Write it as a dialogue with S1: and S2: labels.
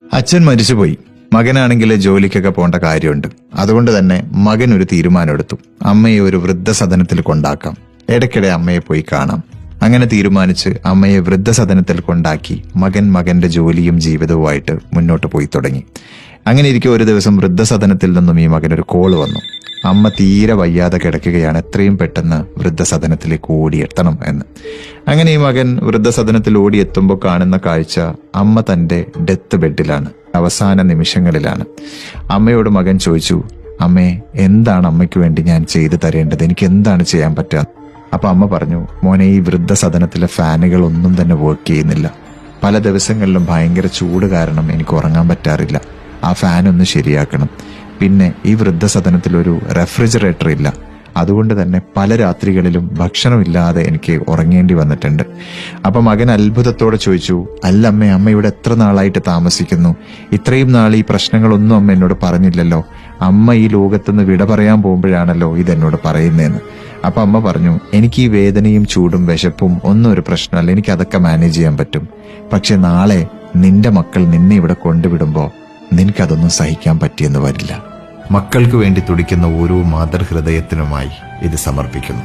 S1: അച്ഛൻ മരിച്ചുപോയി. മകനാണെങ്കിൽ ജോലിക്കൊക്കെ പോകേണ്ട കാര്യമുണ്ട്. അതുകൊണ്ട് തന്നെ മകൻ ഒരു തീരുമാനമെടുത്തു. അമ്മയെ ഒരു വൃദ്ധസദനത്തിൽ കൊണ്ടാക്കാം, ഇടയ്ക്കിടെ അമ്മയെ പോയി കാണാം. അങ്ങനെ തീരുമാനിച്ച് അമ്മയെ വൃദ്ധസദനത്തിൽ കൊണ്ടാക്കി മകൻ മകന്റെ ജോലിയും ജീവിതവുമായിട്ട് മുന്നോട്ട് പോയി തുടങ്ങി. അങ്ങനെ ഇരിക്കെ ഒരു ദിവസം വൃദ്ധസദനത്തിൽ നിന്നും ഈ മകനൊരു കോള് വന്നു. അമ്മ തീരെ വയ്യാതെ കിടക്കുകയാണ്, എത്രയും പെട്ടെന്ന് വൃദ്ധസദനത്തിലേക്ക് ഓടിയെത്തണം എന്ന്. അങ്ങനെ ഈ മകൻ വൃദ്ധസദനത്തിൽ ഓടിയെത്തുമ്പോൾ കാണുന്ന കാഴ്ച, അമ്മ തന്റെ ഡെത്ത് ബെഡിലാണ്, അവസാന നിമിഷങ്ങളിലാണ്. അമ്മയോട് മകൻ ചോദിച്ചു, അമ്മേ, എന്താണ് അമ്മയ്ക്ക് വേണ്ടി ഞാൻ ചെയ്തു തരേണ്ടത്? എനിക്ക് എന്താണ് ചെയ്യാൻ പറ്റുക? അപ്പൊ അമ്മ പറഞ്ഞു, മോനെ, ഈ വൃദ്ധസദനത്തിലെ ഫാനുകൾ ഒന്നും തന്നെ വർക്ക് ചെയ്യുന്നില്ല. പല ദിവസങ്ങളിലും ഭയങ്കര ചൂട് കാരണം എനിക്ക് ഉറങ്ങാൻ പറ്റാറില്ല. ആ ഫാൻ ഒന്ന് ശരിയാക്കണം. പിന്നെ ഈ വൃദ്ധസദനത്തിൽ ഒരു റെഫ്രിജറേറ്റർ ഇല്ല. അതുകൊണ്ട് തന്നെ പല രാത്രികളിലും ഭക്ഷണമില്ലാതെ എനിക്ക് ഉറങ്ങേണ്ടി വന്നിട്ടുണ്ട്. അപ്പൊ മകൻ അത്ഭുതത്തോടെ ചോദിച്ചു, അല്ല അമ്മേ, അമ്മ ഇവിടെ എത്ര നാളായിട്ട് താമസിക്കുന്നു? ഇത്രയും നാൾ ഈ പ്രശ്നങ്ങളൊന്നും അമ്മ എന്നോട് പറഞ്ഞില്ലല്ലോ. അമ്മ ഈ ലോകത്തുനിന്ന് വിട പറയാൻ പോകുമ്പോഴാണല്ലോ ഇതെന്നോട് പറയുന്നതെന്ന്. അപ്പൊ അമ്മ പറഞ്ഞു, എനിക്ക് ഈ വേദനയും ചൂടും വിശപ്പും ഒന്നും ഒരു പ്രശ്നമല്ല, എനിക്ക് അതൊക്കെ മാനേജ് ചെയ്യാൻ പറ്റും. പക്ഷെ നാളെ നിന്റെ മക്കൾ നിന്നെ ഇവിടെ കൊണ്ടുവിടുമ്പോ നിനക്കതൊന്നും സഹിക്കാൻ പറ്റിയെന്ന് വരില്ല. മക്കൾക്ക് വേണ്ടി തുടിക്കുന്ന ഓരോ മാതൃഹൃദയത്തിനുമായി ഇത് സമർപ്പിക്കുന്നു.